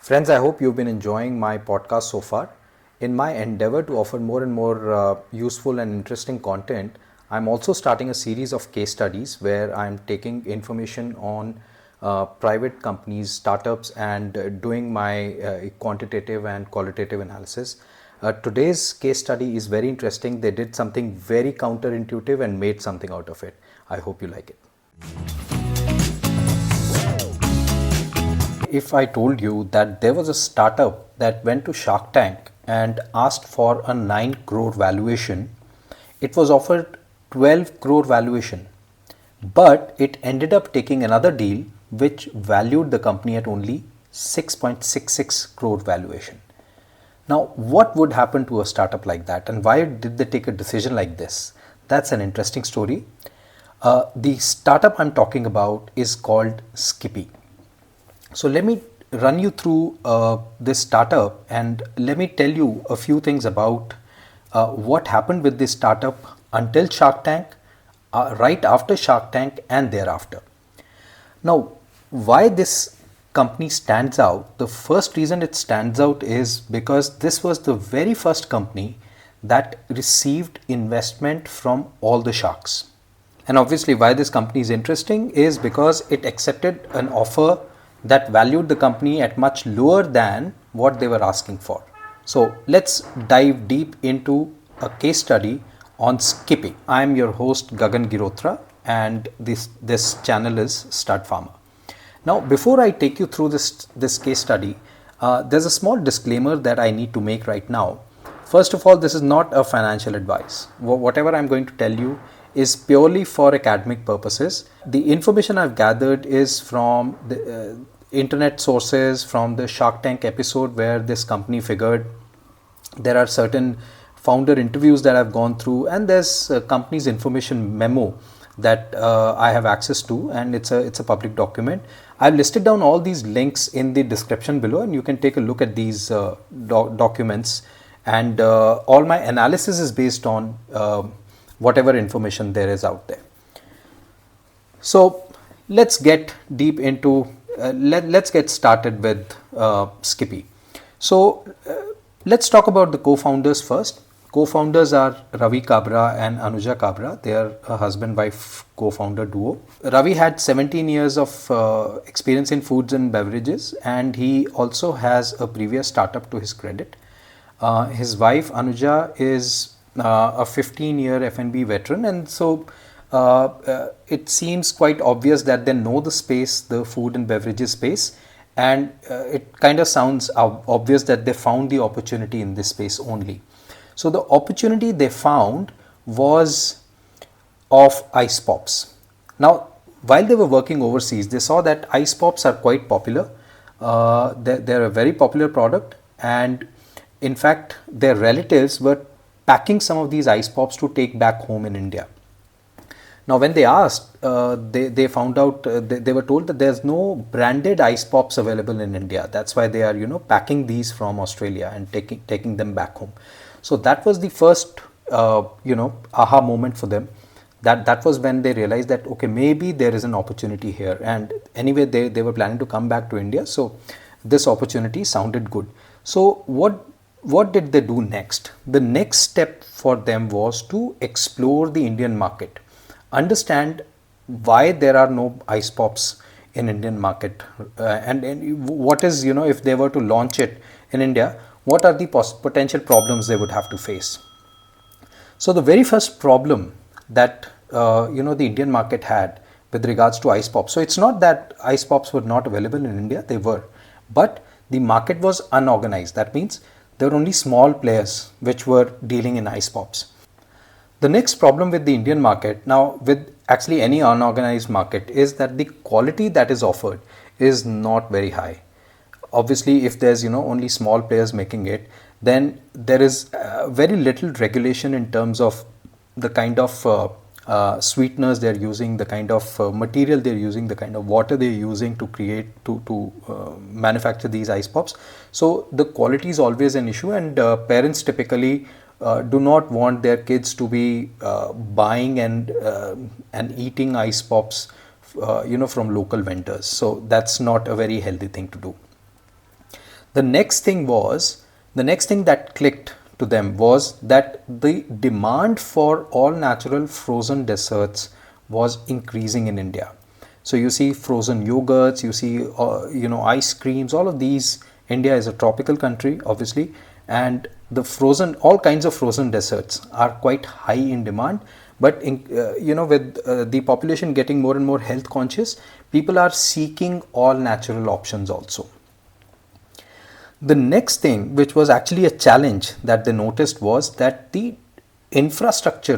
Friends, I hope you've been enjoying my podcast so far. In my endeavor to offer more and more useful and interesting content, I'm also starting a series of case studies where I'm taking information on private companies, startups, and doing my quantitative and qualitative analysis. Today's case study is very interesting. They did something very counterintuitive and made something out of it. I hope you like it. If I told you that there was a startup that went to Shark Tank and asked for a 9 crore valuation, it was offered 12 crore valuation, but it ended up taking another deal which valued the company at only 6.66 crore valuation. Now, what would happen to a startup like that, and why did they take a decision like this? That's an interesting story. The startup I'm talking about is called Skippi. So let me run you through this startup and let me tell you a few things about what happened with this startup until Shark Tank, right after Shark Tank, and thereafter. Now, why this company stands out? The first reason it stands out is because this was the very first company that received investment from all the sharks. And obviously, why this company is interesting is because it accepted an offer that valued the company at much lower than what they were asking for. So let's dive deep into a case study on Skippi. I am your host Gagan Girotra, and this channel is Stud Farmer. Now, before I take you through this case study, there's a small disclaimer that I need to make right now. First of all, this is not a financial advice. Whatever I'm going to tell you is purely for academic purposes. The information I've gathered is from the internet sources, from the Shark Tank episode where this company figured. There are certain founder interviews that I've gone through, and there's a company's information memo that I have access to, and it's a public document. I've listed down all these links in the description below, and you can take a look at these documents. And all my analysis is based on whatever information there is out there. So let's get deep into let's get started with Skippi. So let's talk about the co-founders first. Co-founders are Ravi Kabra and Anuja Kabra. They are a husband-wife co-founder duo. Ravi had 17 years of experience in foods and beverages, and he also has a previous startup to his credit. His wife Anuja is a 15-year F&B veteran, and so it seems quite obvious that they know the space, the food and beverages space, and it kind of sounds obvious that they found the opportunity in this space only. So the opportunity they found was of ice pops. Now, while they were working overseas, they saw that ice pops are quite popular. They're a very popular product, and in fact, their relatives were packing some of these ice pops to take back home in India. Now, when they asked, they found out, they were told that there's no branded ice pops available in India. That's why they are, packing these from Australia and taking them back home. So that was the first, aha moment for them. That was when they realized that, okay, maybe there is an opportunity here. And anyway, they were planning to come back to India. So this opportunity sounded good. So what did they do next? The next step for them was to explore the Indian market, understand why there are no ice pops in Indian market, and what is, if they were to launch it in India, what are the potential problems they would have to face. So the very first problem that the Indian market had with regards to ice pops, so it's not that ice pops were not available in India, they were, but the market was unorganized. That means there were only small players which were dealing in ice pops. The next problem with the Indian market, now with actually any unorganized market, is that the quality that is offered is not very high. Obviously, if there's only small players making it, then there is very little regulation in terms of the kind of sweeteners they're using, the kind of material they're using, the kind of water they're using to create to manufacture these ice pops. So the quality is always an issue, and parents typically do not want their kids to be buying and eating ice pops from local vendors. So that's not a very healthy thing to do. The next thing that clicked to them was that the demand for all natural frozen desserts was increasing in India. So you see frozen yogurts, you see ice creams, all of these. India is a tropical country, obviously, and all kinds of frozen desserts are quite high in demand. But with the population getting more and more health conscious, people are seeking all natural options also. The next thing, which was actually a challenge that they noticed, was that the infrastructure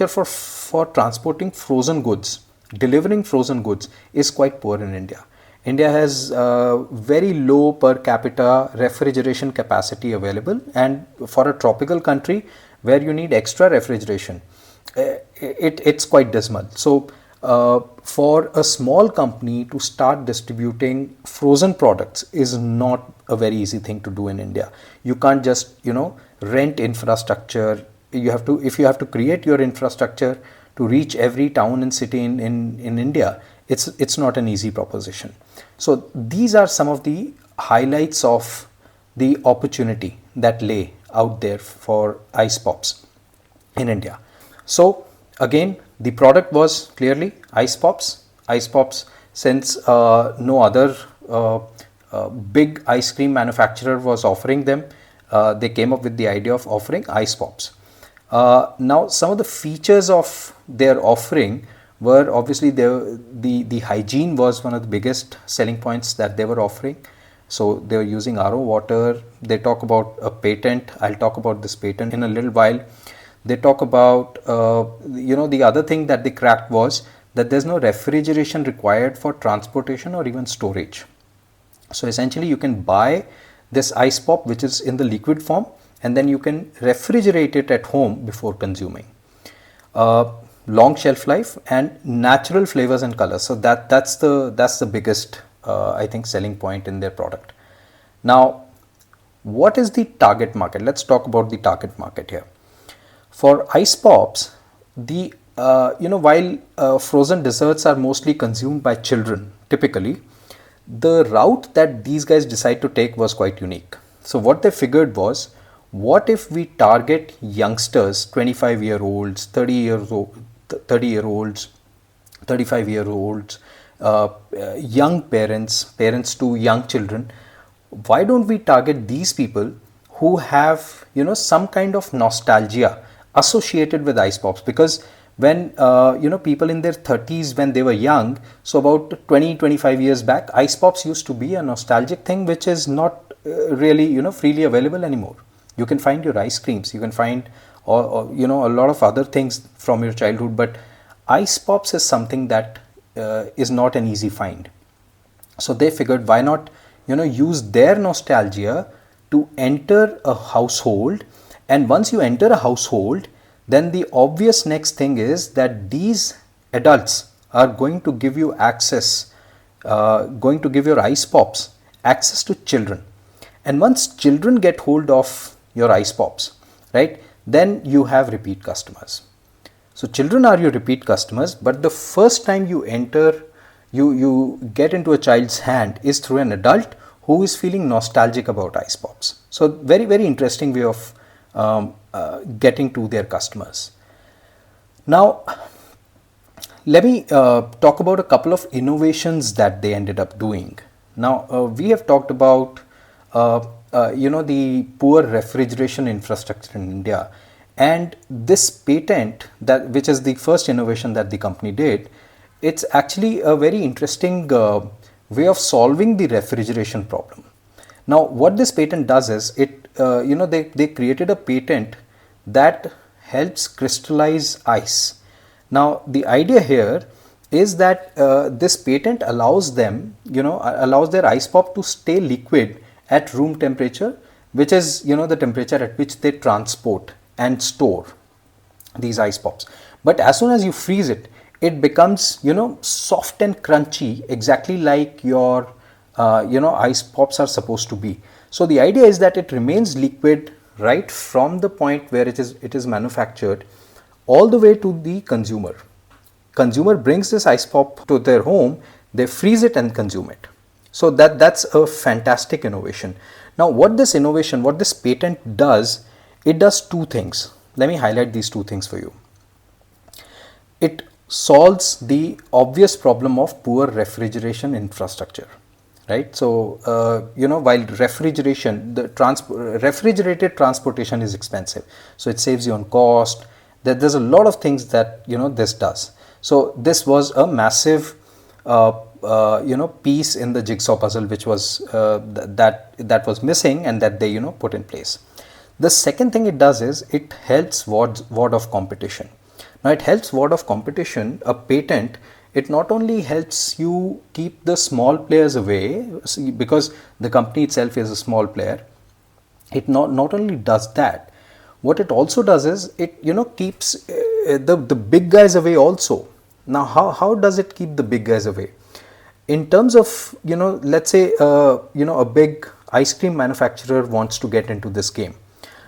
for transporting frozen goods, delivering frozen goods, is quite poor in India. India has very low per capita refrigeration capacity available, and for a tropical country where you need extra refrigeration, it's quite dismal. So for a small company to start distributing frozen products is not a very easy thing to do in India. You can't just rent infrastructure. If you have to create your infrastructure to reach every town and city in India, it's not an easy proposition. So these are some of the highlights of the opportunity that lay out there for Icepops in India. So again, the product was clearly Icepops. Icepops, since no other big ice cream manufacturer was offering them, they came up with the idea of offering Icepops. Now, some of the features of their offering were obviously the hygiene was one of the biggest selling points that they were offering. So they were using RO water. They talk about a patent. I'll talk about this patent in a little while. They talk about the other thing that they cracked was that there's no refrigeration required for transportation or even storage. So essentially you can buy this ice pop which is in the liquid form, and then you can refrigerate it at home before consuming. Long shelf life and natural flavors and colors. So that's the biggest I think selling point in their product. Now, what is the target market? Let's talk about the target market here. For ice pops, while frozen desserts are mostly consumed by children typically, the route that these guys decide to take was quite unique. So what they figured was, what if we target youngsters, 25-year-olds, 30-year-olds, 35-year-olds, young parents to young children? Why don't we target these people who have some kind of nostalgia associated with ice pops? Because when people in their 30s, when they were young, so about 20-25 years back, ice pops used to be a nostalgic thing which is not really freely available anymore. You can find your ice creams, you can find a lot of other things from your childhood, but ice pops is something that is not an easy find. So they figured, why not use their nostalgia to enter a household, and once you enter a household, then the obvious next thing is that these adults are going to give you access, going to give your ice pops access to children. And once children get hold of your ice pops, right, then you have repeat customers. So children are your repeat customers, but the first time you enter, you get into a child's hand is through an adult who is feeling nostalgic about ice pops. So very, very interesting way of getting to their customers. Now, let me talk about a couple of innovations that they ended up doing. Now, we have talked about the poor refrigeration infrastructure in India, and this patent, which is the first innovation that the company did, it's actually a very interesting way of solving the refrigeration problem. Now, what this patent does is they created a patent that helps crystallize ice. Now, the idea here is that this patent allows them, allows their ice pop to stay liquid at room temperature, which is, the temperature at which they transport and store these ice pops. But as soon as you freeze it, it becomes, soft and crunchy, exactly like your, ice pops are supposed to be. So the idea is that it remains liquid right from the point where it is manufactured all the way to the consumer. Consumer brings this ice pop to their home, they freeze it and consume it. So that's a fantastic innovation. Now what this patent does, it does two things. Let me highlight these two things for you. It solves the obvious problem of poor refrigeration infrastructure, right? So while refrigeration, refrigerated transportation is expensive, so it saves you on cost. There's a lot of things that this does. So this was a massive piece in the jigsaw puzzle, which was that was missing, and that they put in place. The second thing it does is it helps ward of competition. Now it helps ward of competition. A patent, it not only helps you keep the small players away, because the company itself is a small player. It not only does that, what it also does is it keeps the big guys away also. Now how does it keep the big guys away? In terms of let's say a big ice cream manufacturer wants to get into this game.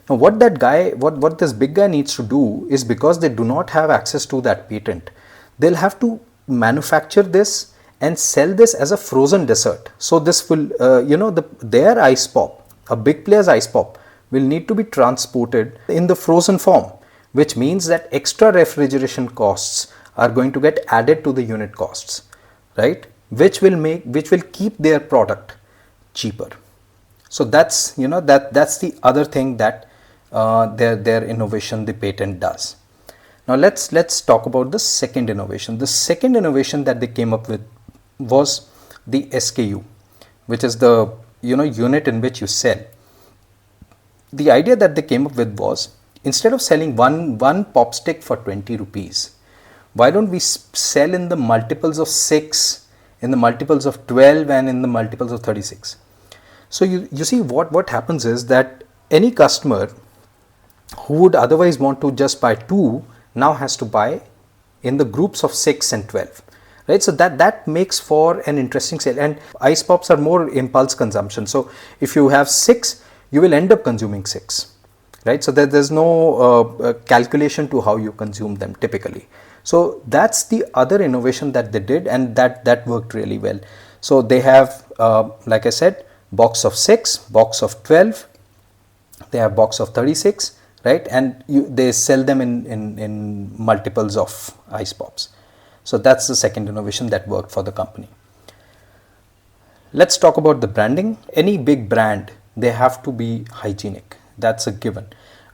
Now what this big guy needs to do is, because they do not have access to that patent, they'll have to manufacture this and sell this as a frozen dessert. So this will their ice pop, a big player's ice pop, will need to be transported in the frozen form, which means that extra refrigeration costs are going to get added to the unit costs, right? Which will keep their product cheaper. So that's that's the other thing that their innovation, the patent, does. Now let's talk about the second innovation. The second innovation that they came up with was the SKU, which is the unit in which you sell. The idea that they came up with was, instead of selling one pop stick for 20 rupees, why don't we sell in the multiples of 6, in the multiples of 12, and in the multiples of 36? So you see what happens is that any customer who would otherwise want to just buy 2 now has to buy in the groups of 6 and 12, right? So that makes for an interesting sale. And ice pops are more impulse consumption. So if you have 6, you will end up consuming 6, right? So there's no calculation to how you consume them typically. So that's the other innovation that they did, and that worked really well. So they have, like I said, box of 6, box of 12, they have box of 36, right? And they sell them in multiples of ice pops. So that's the second innovation that worked for the company. Let's talk about the branding. Any big brand, they have to be hygienic. That's a given.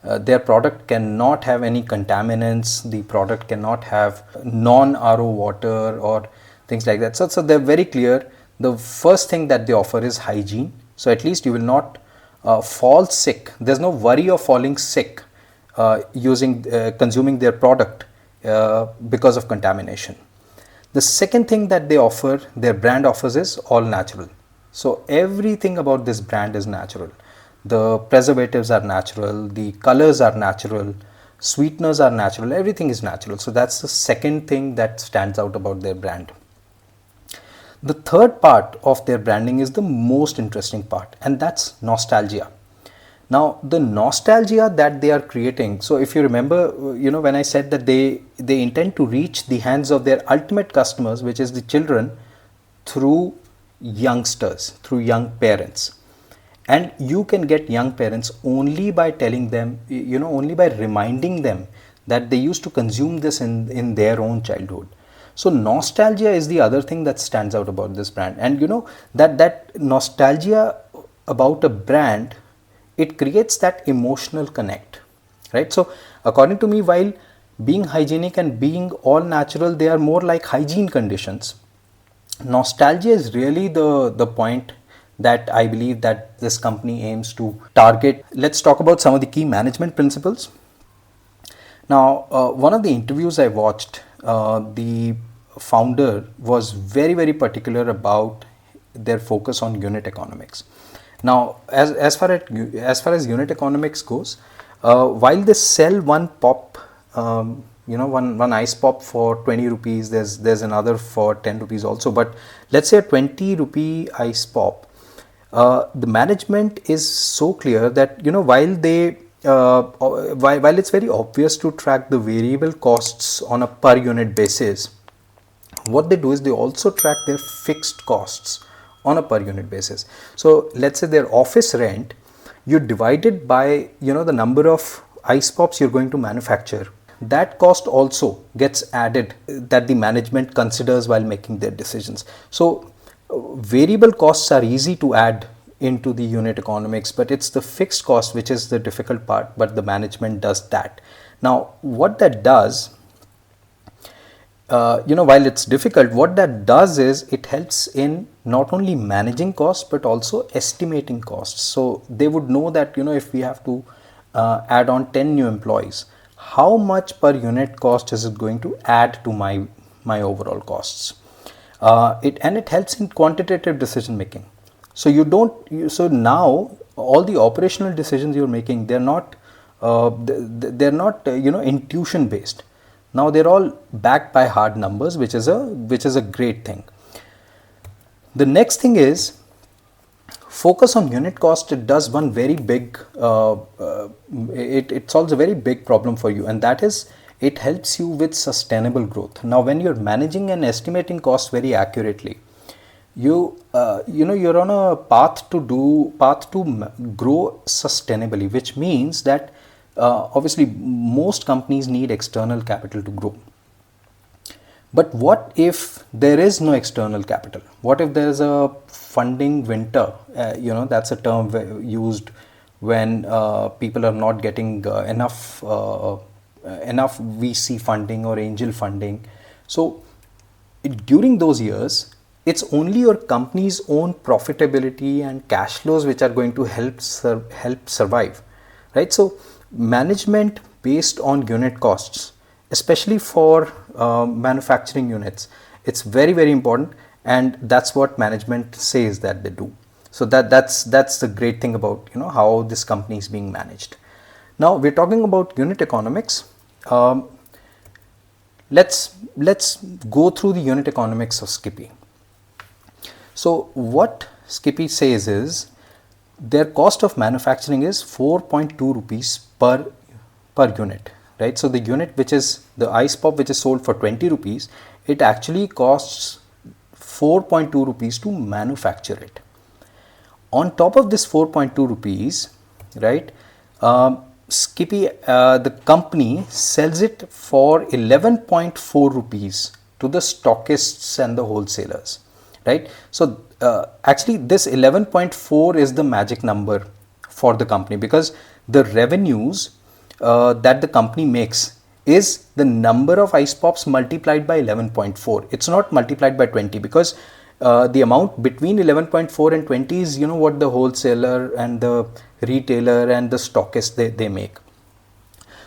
Their product cannot have any contaminants. The product cannot have non-RO water or things like that. So they're very clear. The first thing that they offer is hygiene. So at least you will not fall sick. There's no worry of falling sick consuming their product because of contamination. The second thing that they offer, their brand offers, is all natural. So everything about this brand is natural. The preservatives are natural, the colors are natural, sweeteners are natural, everything is natural. So that's the second thing that stands out about their brand. The third part of their branding is the most interesting part, and that's nostalgia. Now the nostalgia that they are creating, so if you remember, when I said that they intend to reach the hands of their ultimate customers, which is the children, through youngsters, through young parents. And you can get young parents only by telling them, only by reminding them that they used to consume this in their own childhood. So nostalgia is the other thing that stands out about this brand. And that nostalgia about a brand, it creates that emotional connect, right? So according to me, while being hygienic and being all natural, they are more like hygiene conditions. Nostalgia is really the point that I believe that this company aims to target. Let's talk about some of the key management principles. Now, one of the interviews I watched, the founder was very, very particular about their focus on unit economics. Now, as far as unit economics goes, while they sell one pop, one ice pop for 20 rupees, there's another for 10 rupees also. But let's say a 20 rupee ice pop. The management is so clear that while it's very obvious to track the variable costs on a per unit basis, what they do is they also track their fixed costs on a per unit basis. So let's say their office rent, you divide it by the number of ice pops you're going to manufacture. That cost also gets added that the management considers while making their decisions. So variable costs are easy to add into the unit economics, but it's the fixed cost which is the difficult part, but the management does that. Now what that does, while it's difficult, what that does is it helps in not only managing costs but also estimating costs. So they would know that if we have to add on 10 new employees, how much per unit cost is it going to add to my overall costs. It helps in quantitative decision making. So so now all the operational decisions you're making, they're not intuition based. Now they're all backed by hard numbers, which is a great thing. The next thing is focus on unit cost. It does one very big, it solves a very big problem for you, and that is it helps you with sustainable growth. Now when you're managing and estimating costs very accurately, you're on a path to grow sustainably, which means that obviously most companies need external capital to grow. But what if there is no external capital? What if there is a funding winter? That's a term used when people are not getting enough VC funding or angel funding. So during those years, it's only your company's own profitability and cash flows which are going to help survive, right? So management based on unit costs, especially for manufacturing units, it's very, very important, and that's what management says that they do. So that's the great thing about how this company is being managed. Now we're talking about unit economics. Let's go through the unit economics of Skippi. So what Skippi says is their cost of manufacturing is 4.2 rupees per unit, right? So the unit which is the ice pop which is sold for 20 rupees, it actually costs 4.2 rupees to manufacture it. On top of this 4.2 rupees, right, Skippi, the company sells it for 11.4 rupees to the stockists and the wholesalers, right? So actually this 11.4 is the magic number for the company, because the revenues that the company makes is the number of ice pops multiplied by 11.4. It's not multiplied by 20, because the amount between 11.4 and 20 is what the wholesaler and the retailer and the stockist they make.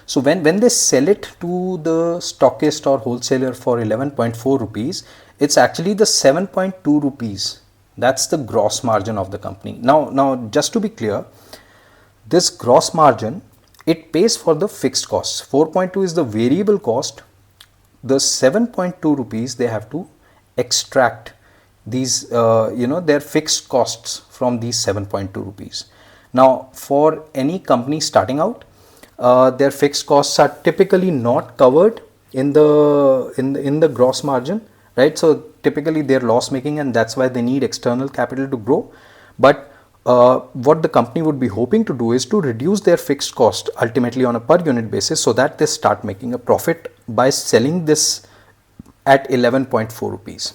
So when they sell it to the stockist or wholesaler for 11.4 rupees, it's actually the 7.2 rupees. That's the gross margin of the company. Now just to be clear, this gross margin, it pays for the fixed costs. 4.2 is the variable cost. The 7.2 rupees, they have to extract these their fixed costs from these 7.2 rupees. Now for any company starting out, their fixed costs are typically not covered in the gross margin, right? So typically they're loss making, and that's why they need external capital to grow. But what the company would be hoping to do is to reduce their fixed cost ultimately on a per unit basis, so that they start making a profit by selling this at 11.4 rupees.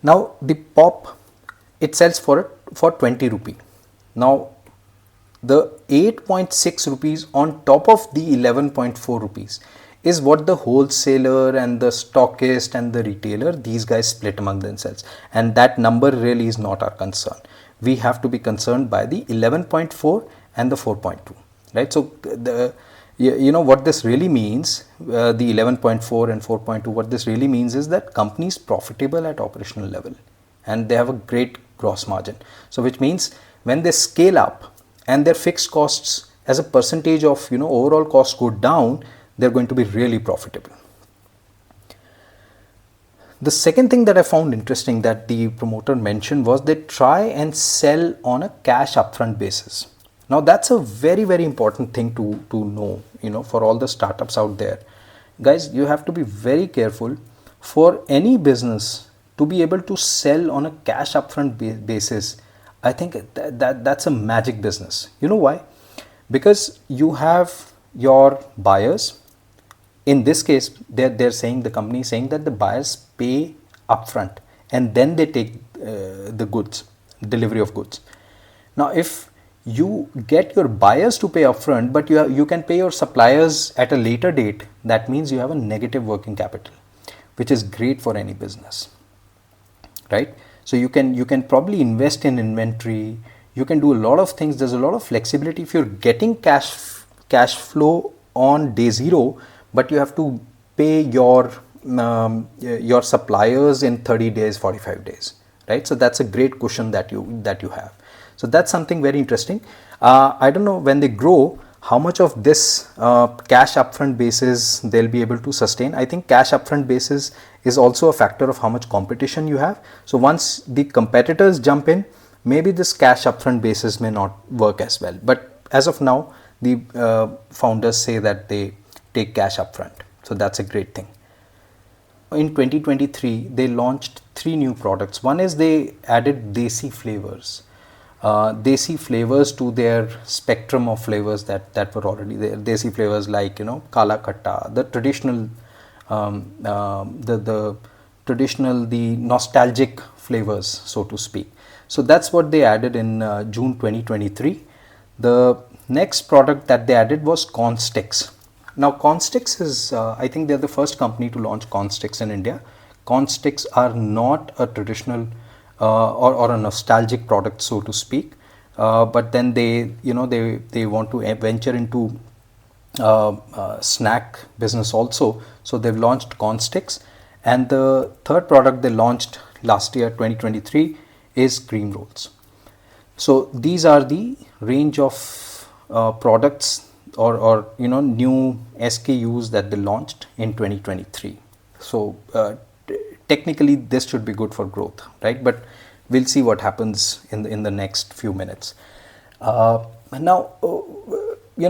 Now the pop, it sells for 20 rupee. Now the 8.6 rupees on top of the 11.4 rupees is what the wholesaler and the stockist and the retailer, these guys split among themselves, and that number really is not our concern. We have to be concerned by the 11.4 and the 4.2, right? So what this really means, the 11.4 and 4.2, what this really means is that company is profitable at operational level and they have a great gross margin. So which means when they scale up and their fixed costs as a percentage of overall costs go down, they're going to be really profitable. The second thing that I found interesting that the promoter mentioned was they try and sell on a cash upfront basis. Now that's a very, very important thing to know, for all the startups out there. Guys, you have to be very careful. For any business to be able to sell on a cash upfront basis, I think that's a magic business. You know why? Because you have your buyers. In this case, they're saying, the company is saying that the buyers pay upfront and then they take the goods, delivery of goods. Now, if you get your buyers to pay upfront, but you can pay your suppliers at a later date, that means you have a negative working capital, which is great for any business, right? So you can probably invest in inventory. You can do a lot of things. There's a lot of flexibility if you're getting cash flow on day zero, but you have to pay your suppliers in 30 days, 45 days, right? So that's a great cushion that you have. So that's something very interesting. I don't know, when they grow, how much of this cash upfront basis they'll be able to sustain. I think cash upfront basis is also a factor of how much competition you have. So once the competitors jump in, maybe this cash upfront basis may not work as well. But as of now, the founders say that they take cash upfront. So that's a great thing. In 2023, they launched 3 new products. One is they added desi flavors. Desi flavors to their spectrum of flavors that were already there. Desi flavors like, kala khatta, the traditional, the nostalgic flavors, so to speak. So that's what they added in June 2023. The next product that they added was corn sticks. Now, corn sticks is, I think they're the first company to launch corn sticks in India. Corn sticks are not a traditional or a nostalgic product, so to speak, but then they want to venture into snack business also. So they've launched corn sticks, and the third product they launched last year, 2023, is cream rolls. So these are the range of products or new SKUs that they launched in 2023. So technically this should be good for growth, right? But we'll see what happens in the next few minutes. Now,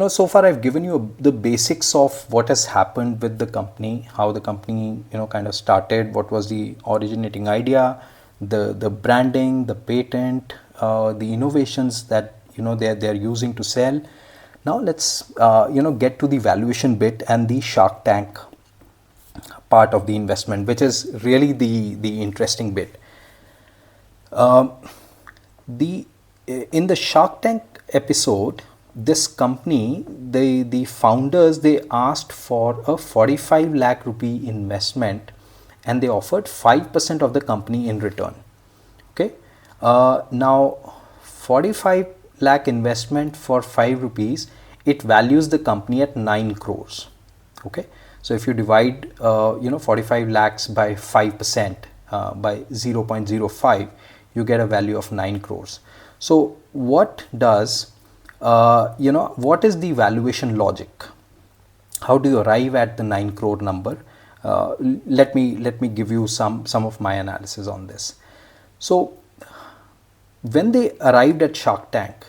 so far I've given you the basics of what has happened with the company, how the company kind of started, what was the originating idea, the branding, the patent, the innovations that they're using to sell. Now let's get to the valuation bit and the Shark Tank part of the investment, which is really the interesting bit. In the Shark Tank episode, this company, the founders, they asked for a 45 lakh rupee investment, and they offered 5% of the company in return. Okay, now 45 lakh investment for 5 rupees, it values the company at 9 crores. Okay, so if you divide 45 lakhs by 5%, by 0.05, you get a value of 9 crores. So what does what is the valuation logic? How do you arrive at the 9 crore number? Let me give you some of my analysis on this. So when they arrived at Shark Tank,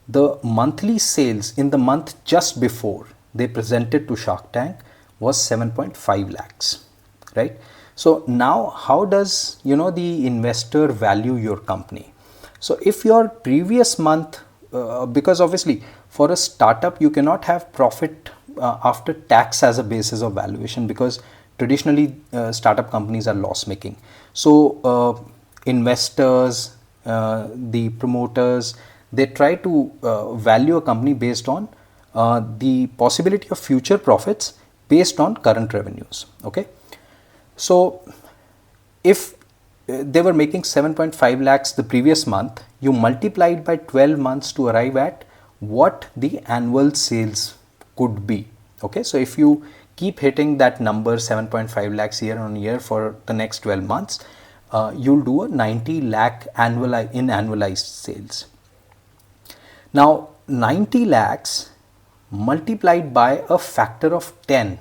the monthly sales in the month just before they presented to Shark Tank was 7.5 lakhs, right? So now how does the investor value your company? So if your previous month, because obviously for a startup you cannot have profit after tax as a basis of valuation, because traditionally startup companies are loss making. So investors, the promoters, they try to value a company based on the possibility of future profits based on current revenues. Okay, so if they were making 7.5 lakhs the previous month, you multiplied by 12 months to arrive at what the annual sales could be. Okay, so if you keep hitting that number 7.5 lakhs year on year for the next 12 months, you'll do a 90 lakh annualized sales. Now 90 lakhs multiplied by a factor of 10,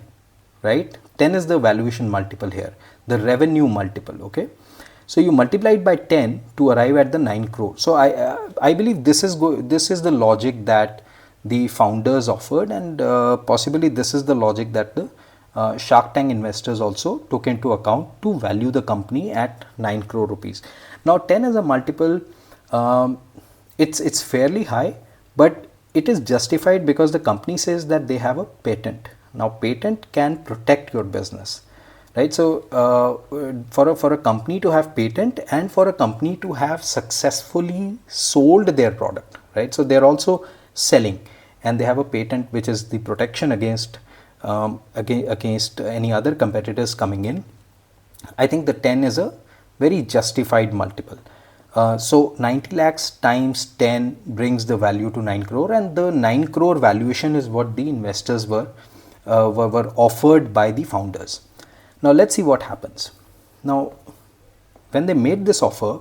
right? 10 is the valuation multiple here, the revenue multiple. Okay, so you multiply it by 10 to arrive at the 9 crore. So I believe this is the logic that the founders offered, and possibly this is the logic that the Shark Tank investors also took into account to value the company at 9 crore rupees. Now 10 as a multiple, it's fairly high, but it is justified because the company says that they have a patent. Now patent can protect your business, right? So for a company to have patent and for a company to have successfully sold their product, right? So they're also selling and they have a patent, which is the protection against against any other competitors coming in. I think the 10 is a very justified multiple. So 90 lakhs times 10 brings the value to 9 crore, and the 9 crore valuation is what the investors were offered by the founders. Now let's see what happens. Now when they made this offer,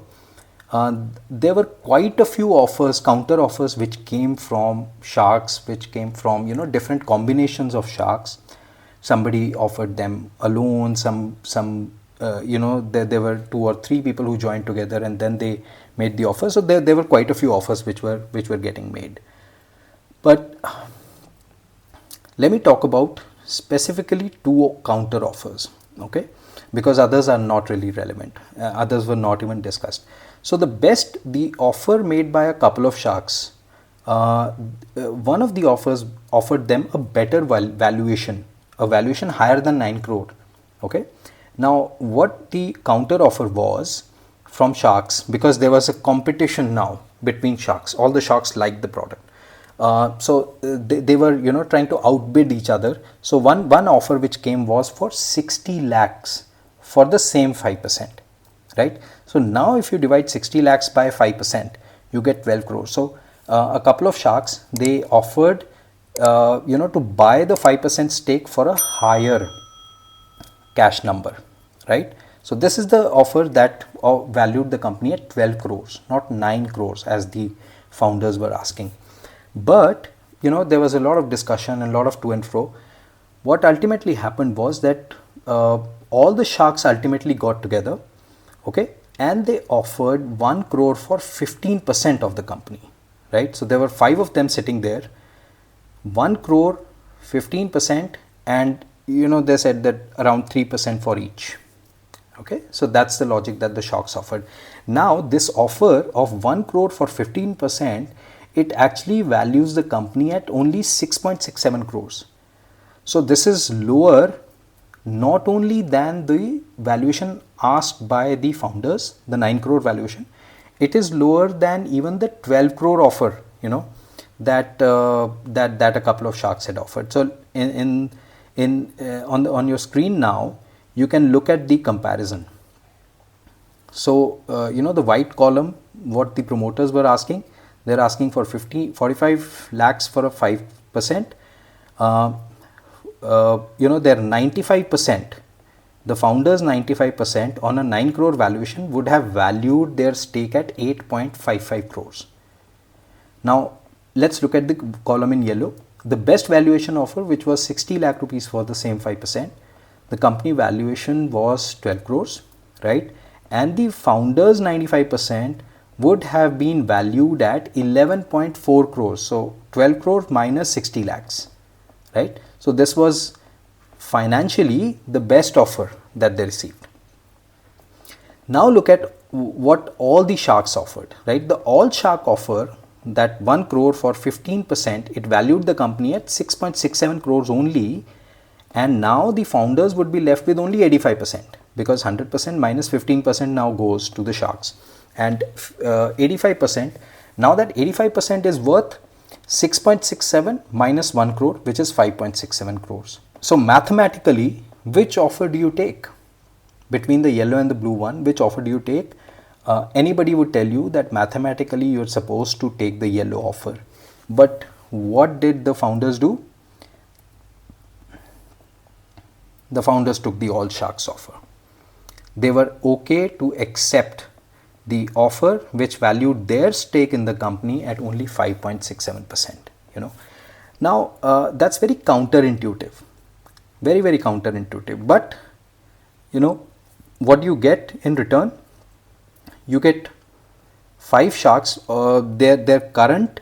there were quite a few offers, counter offers, which came from sharks, which came from different combinations of sharks. Somebody offered them a loan, there were 2 or 3 people who joined together and then they made the offer. So there were quite a few offers which were getting made. But let me talk about specifically 2 counter offers, okay? Because others are not really relevant. Others were not even discussed. So the offer made by a couple of sharks, one of the offers offered them a better valuation, a valuation higher than 9 crore. Okay. Now what the counter offer was from sharks, because there was a competition now between sharks. All the sharks liked the product. So they were trying to outbid each other. So one offer which came was for 60 lakhs for the same 5%, right? So now if you divide 60 lakhs by 5%, you get 12 crores. So a couple of sharks, they offered to buy the 5% stake for a higher cash number, right? So this is the offer that valued the company at 12 crores, not 9 crores as the founders were asking. But there was a lot of discussion and a lot of to and fro. What ultimately happened was that all the sharks ultimately got together, okay, and they offered 1 crore for 15% of the company, right? So there were 5 of them sitting there, 1 crore, 15%, and they said that around 3% for each. Okay, so that's the logic that the sharks offered. Now this offer of 1 crore for 15%, it actually values the company at only 6.67 crores. So this is lower not only than the valuation asked by the founders, the 9 crore valuation, it is lower than even the 12 crore offer, that a couple of sharks had offered. So on your screen now, you can look at the comparison. So the white column, what the promoters were asking, they're asking for 45 lakhs for a 5%. Their 95%, the founders 95% on a 9 crore valuation would have valued their stake at 8.55 crores. Now let's look at the column in yellow. The best valuation offer, which was 60 lakh rupees for the same 5%, the company valuation was 12 crores, right? And the founders 95% would have been valued at 11.4 crores. So 12 crores minus 60 lakhs, right? So this was financially the best offer that they received. Now look at what all the sharks offered, right? The all shark offer, that 1 crore for 15%, it valued the company at 6.67 crores only, and now the founders would be left with only 85%, because 100% minus 15% now goes to the sharks, and 85%, now that 85% is worth 6.67 minus 1 crore, which is 5.67 crores. So mathematically, which offer do you take? Between the yellow and the blue one, which offer do you take? Anybody would tell you that mathematically you're supposed to take the yellow offer. But what did the founders do? The founders took the all sharks offer. They were okay to accept the offer which valued their stake in the company at only 5.67%. Now that's very counterintuitive, very, very counterintuitive. But what do you get in return? You get 5 sharks. Their current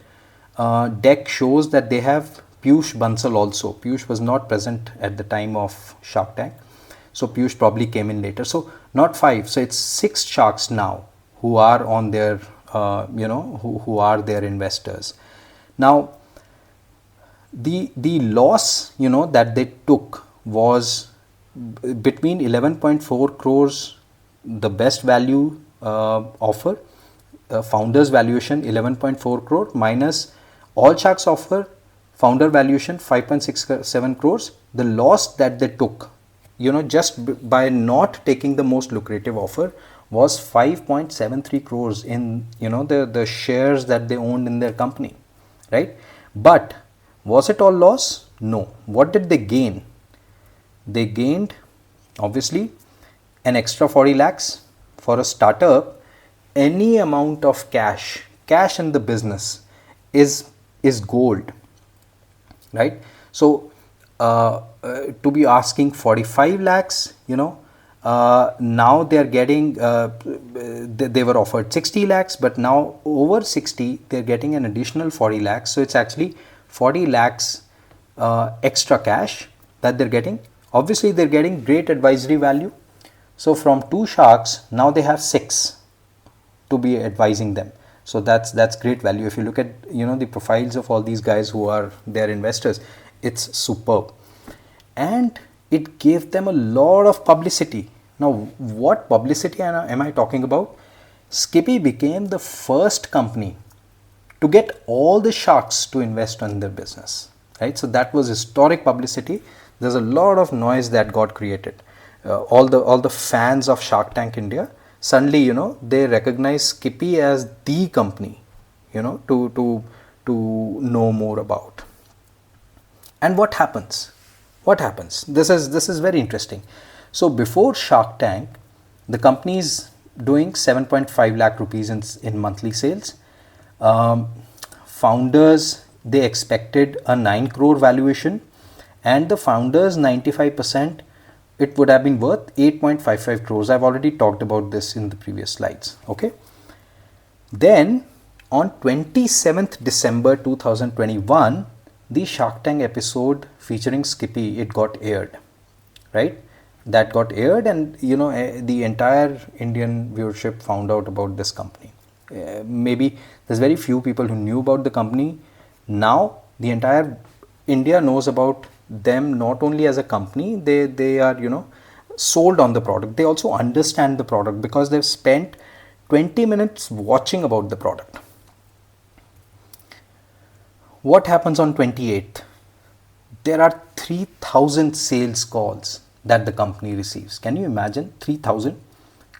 deck shows that they have Piyush Bansal also. Piyush was not present at the time of Shark Tank. So Piyush probably came in later. So not 5. So it's 6 sharks now who are on their, who are their investors. Now, the loss, that they took was between 11.4 crores, the best value offer, founder's valuation 11.4 crore minus all sharks offer, founder valuation 5.67 crores. The loss that they took, just by not taking the most lucrative offer was 5.73 crores in, the shares that they owned in their company, right? But was it all loss? No. What did they gain? They gained, obviously, an extra 40 lakhs for a startup. Any amount of cash in the business is gold, right? So to be asking 45 lakhs, now they are getting, they were offered 60 lakhs, but now over 60 they're getting an additional 40 lakhs. So it's actually 40 lakhs extra cash that they're getting. Obviously they're getting great advisory value. So from 2 sharks, now they have 6 to be advising them. So that's great value. If you look at the profiles of all these guys who are their investors, it's superb. And it gave them a lot of publicity. Now, what publicity am I talking about? Skippi became the first company to get all the sharks to invest in their business, right? So that was historic publicity. There's a lot of noise that got created. All the fans of Shark Tank India, suddenly, they recognize Skippi as the company, to know more about. And what happens? This is very interesting. So before Shark Tank, the company is doing 7.5 lakh rupees in monthly sales. Founders, they expected a 9 crore valuation, and the founders 95%, it would have been worth 8.55 crores. I've already talked about this in the previous slides. Okay. Then on 27th December 2021, the Shark Tank episode featuring Skippi, it got aired, right? That got aired, and the entire Indian viewership found out about this company. Maybe there's very few people who knew about the company. Now the entire India knows about them, not only as a company, they are sold on the product. They also understand the product because they've spent 20 minutes watching about the product. What happens on 28th? There are 3,000 sales calls that the company receives. Can you imagine? 3,000.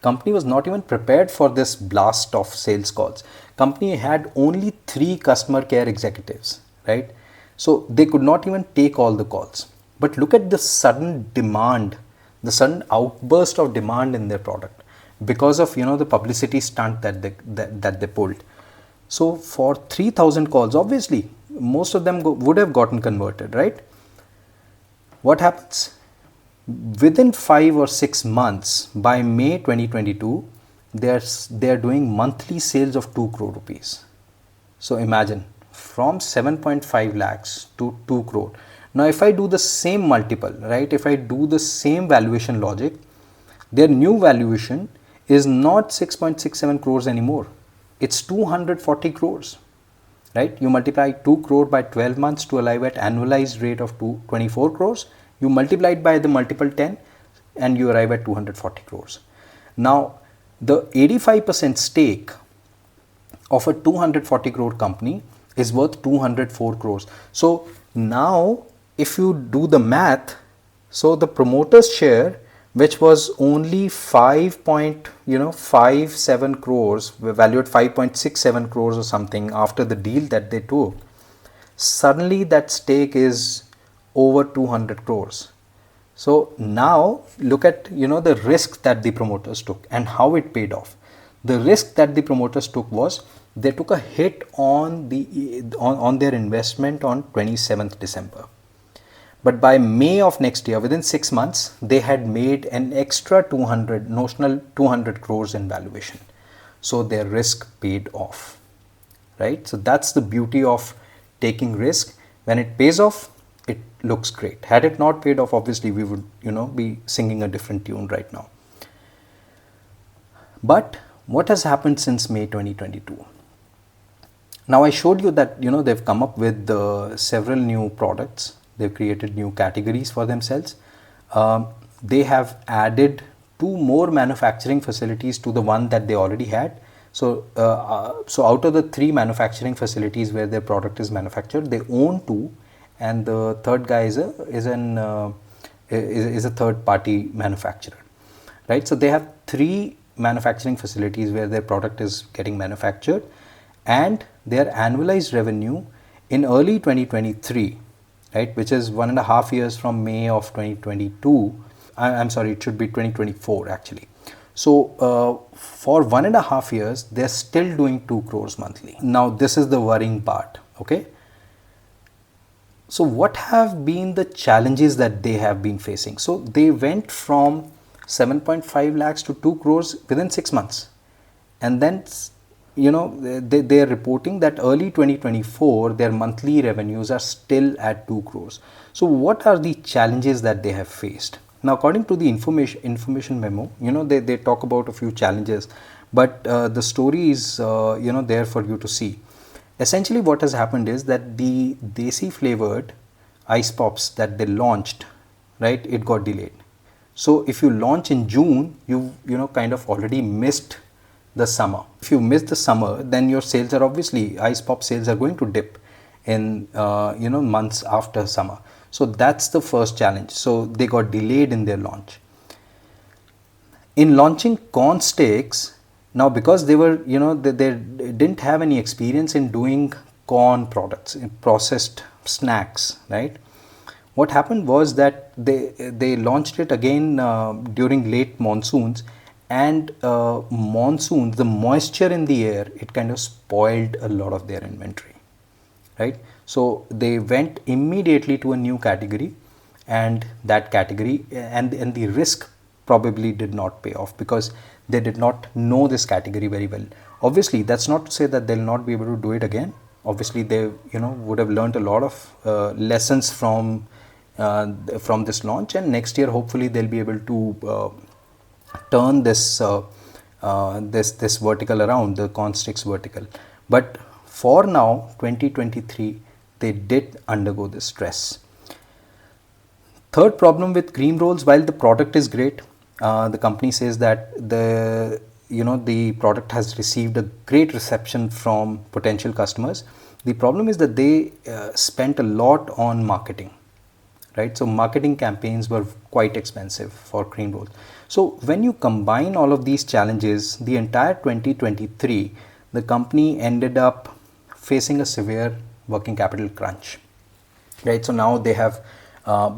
Company was not even prepared for this blast of sales calls. Company had only 3 customer care executives, right? So they could not even take all the calls. But look at the sudden demand, the sudden outburst of demand in their product because of the publicity stunt that they pulled. So for 3,000 calls, obviously most of them would have gotten converted, right? What happens? Within 5 or 6 months, by May 2022, they are doing monthly sales of 2 crore rupees. So imagine, from 7.5 lakhs to 2 crore. Now if I do the same multiple, right, if I do the same valuation logic, their new valuation is not 6.67 crores anymore. It's 240 crores, right? You multiply 2 crore by 12 months to arrive at annualized rate of 24 crores. You multiply it by the multiple 10 and you arrive at 240 crores. Now the 85% stake of a 240 crore company is worth 204 crores. So now if you do the math, so the promoter's share, which was only 5.57 crores, valued 5.67 crores or something after the deal that they took, suddenly that stake is over 200 crores. So now look at the risk that the promoters took and how it paid off. The risk that the promoters took was they took a hit on their investment on 27th December. But by May of next year, within 6 months, they had made an extra notional 200 crores in valuation. So their risk paid off, right? So that's the beauty of taking risk. When it pays off, it looks great. Had it not paid off, obviously we would, be singing a different tune right now. But what has happened since May 2022? Now I showed you that they've come up with several new products. They've created new categories for themselves. They have added 2 more manufacturing facilities to the one that they already had. So out of the 3 manufacturing facilities where their product is manufactured, they own 2, and the third guy is a third party manufacturer, right? So they have 3 manufacturing facilities where their product is getting manufactured, and their annualized revenue in early 2023, right, which is 1.5 years from May of 2022. I'm sorry, it should be 2024 actually. So for 1.5 years, they're still doing 2 crores monthly. Now this is the worrying part, okay? So what have been the challenges that they have been facing? So they went from 7.5 lakhs to 2 crores within 6 months. And then, they are reporting that early 2024, their monthly revenues are still at 2 crores. So what are the challenges that they have faced? Now, according to the information memo, they talk about a few challenges, but the story is, there for you to see. Essentially, what has happened is that the desi flavored ice pops that they launched, right, it got delayed. So if you launch in June, you kind of already missed the summer. If you miss the summer, then your sales are obviously, ice pop sales are going to dip in months after summer. So that's the first challenge. So they got delayed in their launch. In launching corn sticks, now because they were, they didn't have any experience in doing corn products, processed snacks, right? What happened was that they launched it again during late monsoons, and the moisture in the air, it kind of spoiled a lot of their inventory, right? So they went immediately to a new category, and that category and the risk probably did not pay off because they did not know this category very well. Obviously, that's not to say that they'll not be able to do it again. Obviously, they would have learned a lot of lessons from this launch, and next year hopefully they'll be able to turn this this vertical around, the corn sticks vertical. But for now, 2023, they did undergo this stress. Third problem with cream rolls, while the product is great, the company says that the product has received a great reception from potential customers. The problem is that they spent a lot on marketing, right? So marketing campaigns were quite expensive for cream rolls. So when you combine all of these challenges, the entire 2023, the company ended up facing a severe working capital crunch, right? So now they have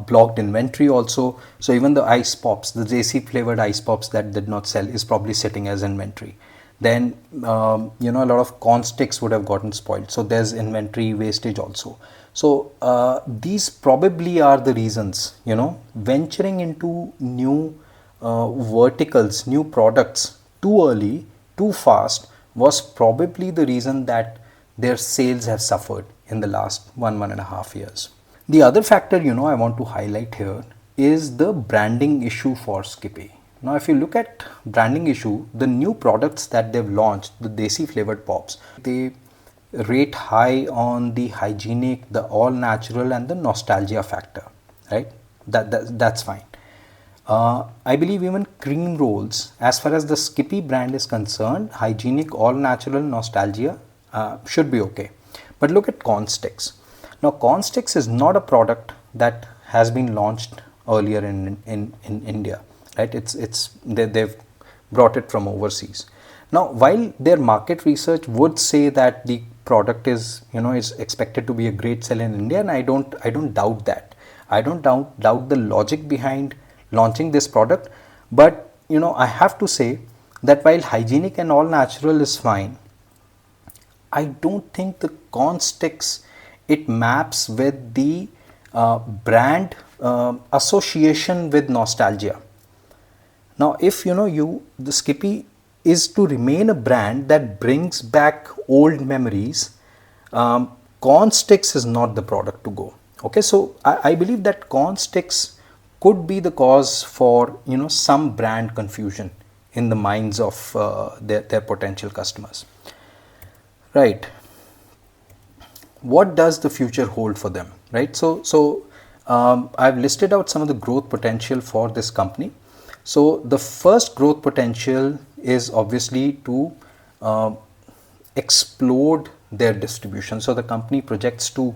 blocked inventory also. So even the ice pops, the JC flavored ice pops that did not sell, is probably sitting as inventory. Then a lot of corn sticks would have gotten spoiled, so there's inventory wastage also. So these probably are the reasons. Venturing into new verticals, new products too early, too fast, was probably the reason that their sales have suffered in the last 1.5 years. The other factor, I want to highlight here is the branding issue for Skippi. Now, if you look at branding issue, the new products that they've launched, the desi flavored pops, they rate high on the hygienic, the all natural, and the nostalgia factor, right? That's fine. I believe even cream rolls, as far as the Skippi brand is concerned, hygienic, all natural, nostalgia should be okay. But look at corn sticks. Now, corn sticks is not a product that has been launched earlier in India, right? They've brought it from overseas. Now, while their market research would say that the product is expected to be a great sell in India, and I don't doubt that. I don't doubt the logic behind launching this product, but I have to say that while hygienic and all natural is fine, I don't think the corn sticks, it maps with the brand association with nostalgia. Now, if the Skippi is to remain a brand that brings back old memories, corn sticks is not the product to go. Okay, so I believe that corn sticks could be the cause for some brand confusion in the minds of their potential customers. Right. What does the future hold for them? Right. So I've listed out some of the growth potential for this company. So the first growth potential is obviously to explode their distribution. So the company projects to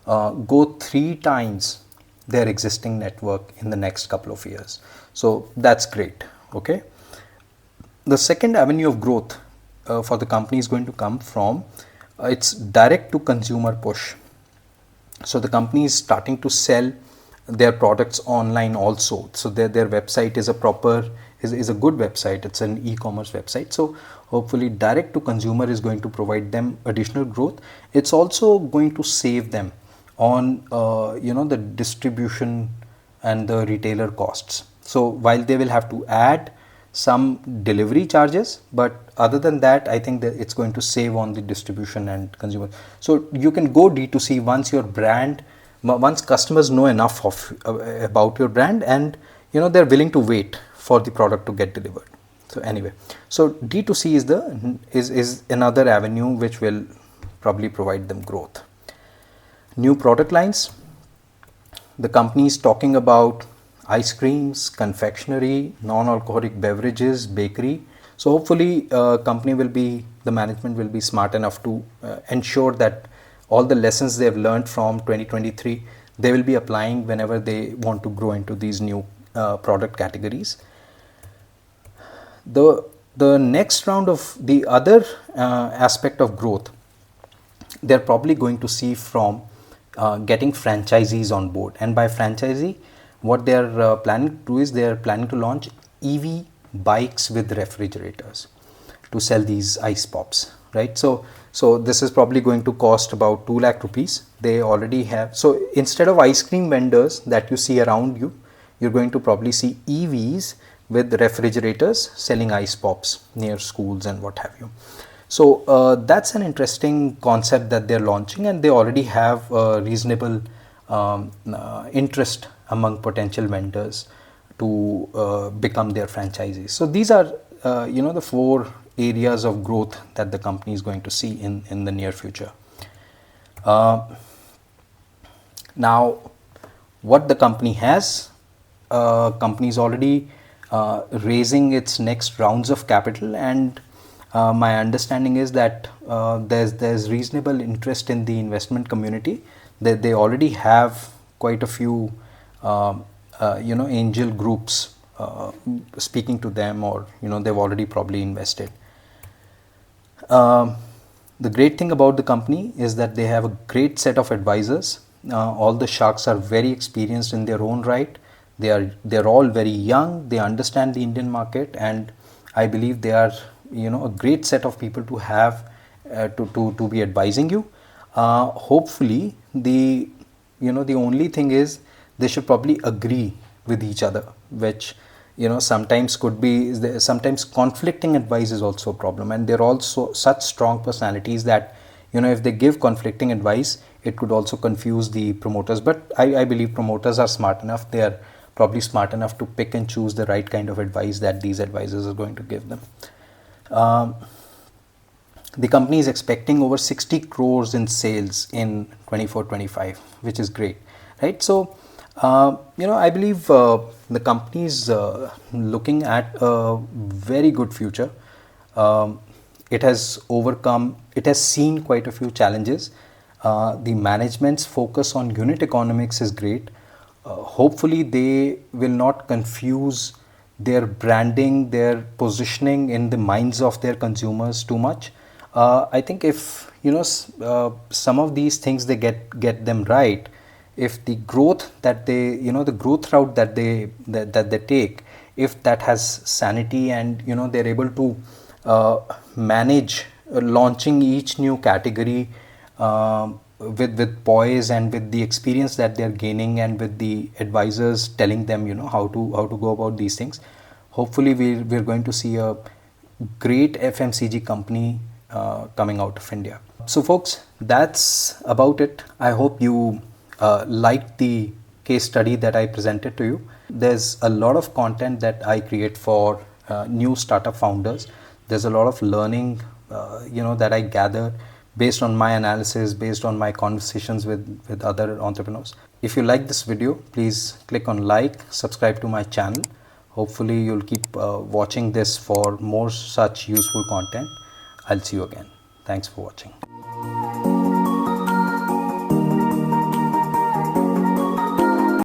go 3 times their existing network in the next couple of years. So that's great. Okay. The second avenue of growth for the company is going to come from its direct to consumer push. So the company is starting to sell their products online also. So their website is a good website. It's an e-commerce website. So hopefully direct to consumer is going to provide them additional growth. It's also going to save them on the distribution and the retailer costs. So while they will have to add some delivery charges, but other than that, I think that it's going to save on the distribution and consumer. So you can go D2C once customers know enough about your brand, and they're willing to wait for the product to get delivered. So anyway, so D2C is another avenue which will probably provide them growth. New product lines. The company is talking about ice creams, confectionery, non-alcoholic beverages, bakery. So hopefully the management will be smart enough to ensure that all the lessons they have learned from 2023, they will be applying whenever they want to grow into these new product categories. The next round of the other aspect of growth, they're probably going to see from getting franchisees on board. And by franchisee, what they are planning to do is they are planning to launch EV bikes with refrigerators to sell these ice pops, right? So this is probably going to cost about 2 lakh rupees. They already have, so instead of ice cream vendors that you see around you, you're going to probably see EVs with refrigerators selling ice pops near schools and what have you. So that's an interesting concept that they're launching, and they already have reasonable interest among potential vendors to become their franchisees. So these are the 4 areas of growth that the company is going to see in the near future. Now, what the company has, company is already raising its next rounds of capital, and my understanding is that there's reasonable interest in the investment community. They already have quite a few angel groups speaking to them, or they've already probably invested. The great thing about the company is that they have a great set of advisors. All the sharks are very experienced in their own right. They're all very young. They understand the Indian market, and I believe they are a great set of people to have to be advising you. Hopefully the only thing is they should probably agree with each other, which sometimes could be, sometimes conflicting advice is also a problem, and they're also such strong personalities that if they give conflicting advice, it could also confuse the promoters. But I believe promoters are smart enough. They are probably smart enough to pick and choose the right kind of advice that these advisors are going to give them. The company is expecting over 60 crores in sales in 24-25, which is great, right? So I believe the company is looking at a very good future. It has seen quite a few challenges. The management's focus on unit economics is great. Hopefully they will not confuse their branding, their positioning in the minds of their consumers too much. I think if some of these things they get them right, if the growth that they the growth route that they take, if that has sanity, and they're able to manage launching each new category with poise, and with the experience that they're gaining, and with the advisors telling them how to go about these things, hopefully we're going to see a great FMCG company coming out of India. So folks, that's about it. I hope you liked the case study that I presented to you. There's a lot of content that I create for new startup founders. There's a lot of learning that I gather based on my analysis, based on my conversations with other entrepreneurs. If you like this video, please click on like, subscribe to my channel. Hopefully you'll keep watching this for more such useful content. I'll see you again. Thanks for watching.